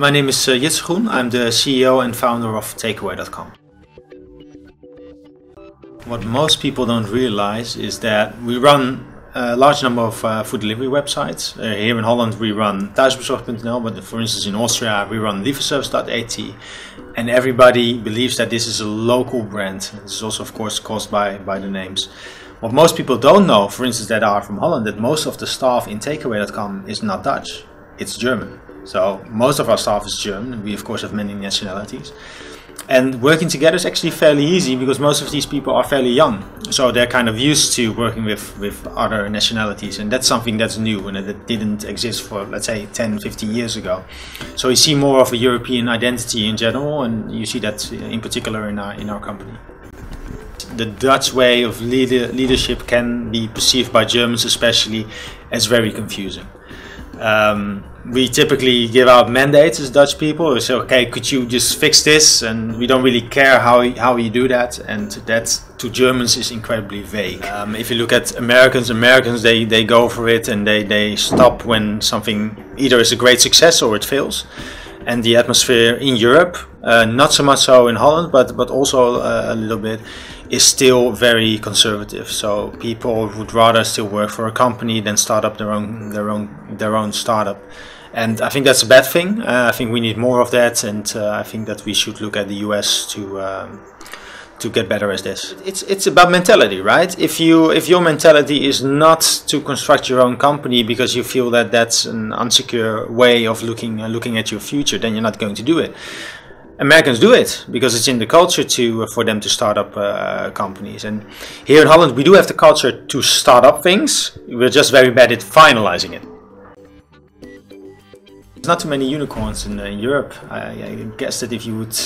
My name is Jitse Groen. I'm the CEO and founder of Takeaway.com. What most people don't realize is that we run a large number of food delivery websites. Here in Holland we run Thuisbezorgd.nl, but for instance in Austria we run Lieferservice.at, and everybody believes that this is a local brand. This is also of course caused by the names. What most people don't know, for instance that are from Holland, that most of the staff in Takeaway.com is not Dutch, it's German. So most of our staff is German. We of course have many nationalities. And working together is actually fairly easy because most of these people are fairly young. So they're kind of used to working with other nationalities, and that's something that's new and that didn't exist for, let's say, 10, 15 years ago. So you see more of a European identity in general, and you see that in particular in our company. The Dutch way of leadership can be perceived by Germans especially as very confusing. We typically give out mandates as Dutch people. We say, okay, could you just fix this? And we don't really care how you do that. And that to Germans is incredibly vague. If you look at Americans they go for it and they stop when something either is a great success or it fails. And the atmosphere in Europe, not so much so in Holland, but also a little bit, is still very conservative. So people would rather still work for a company than start up their own startup. And I think that's a bad thing. I think we need more of that, and I think that we should look at the US to get better at this. It's about mentality, right? If your mentality is not to construct your own company because you feel that that's an unsecure way of looking at your future, then you're not going to do it. Americans do it because it's in the culture for them to start up companies. And here in Holland we do have the culture to start up things. We're just very bad at finalizing it. There's not too many unicorns in Europe. I guess that if you would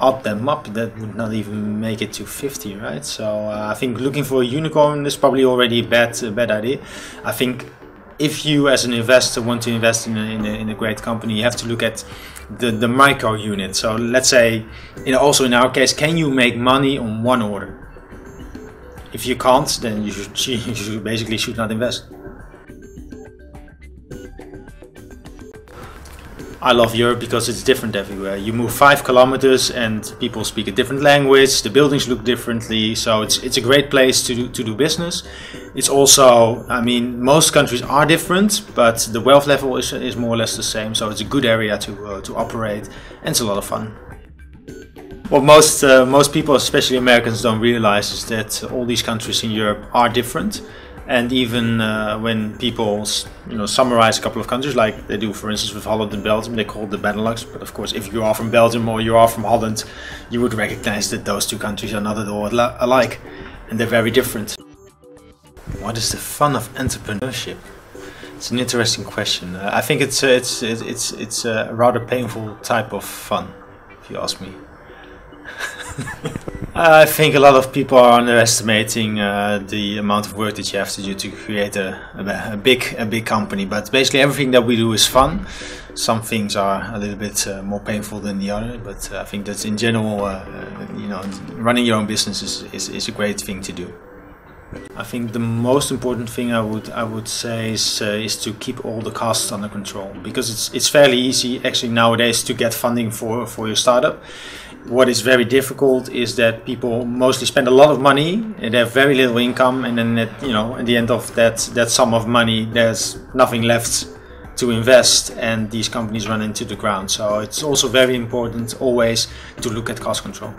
add them up, that would not even make it to 50, right? So I think looking for a unicorn is probably already a bad idea. I think if you as an investor want to invest in a great company, you have to look at the micro unit. So let's say, also in our case, can you make money on one order? If you can't, then you basically should not invest. I love Europe because it's different everywhere. You move 5 kilometers and people speak a different language, the buildings look differently, so it's a great place to do business. It's also, I mean, most countries are different, but the wealth level is more or less the same, so it's a good area to operate, and it's a lot of fun. What most people, especially Americans, don't realize is that all these countries in Europe are different. And even when people summarize a couple of countries, like they do for instance with Holland and Belgium, they call it the Benelux. But of course, if you are from Belgium or you are from Holland, you would recognize that those two countries are not at all alike, and they're very different. What is the fun of entrepreneurship? It's an interesting question. I think it's a rather painful type of fun, if you ask me. I think a lot of people are underestimating the amount of work that you have to do to create a big company. But basically everything that we do is fun. Some things are a little bit more painful than the other, but I think that in general, running your own business is a great thing to do. I think the most important thing I would say is to keep all the costs under control, because it's fairly easy actually nowadays to get funding for your startup. What is very difficult is that people mostly spend a lot of money and they have very little income, and then at the end of that sum of money there's nothing left to invest, and these companies run into the ground. So it's also very important always to look at cost control.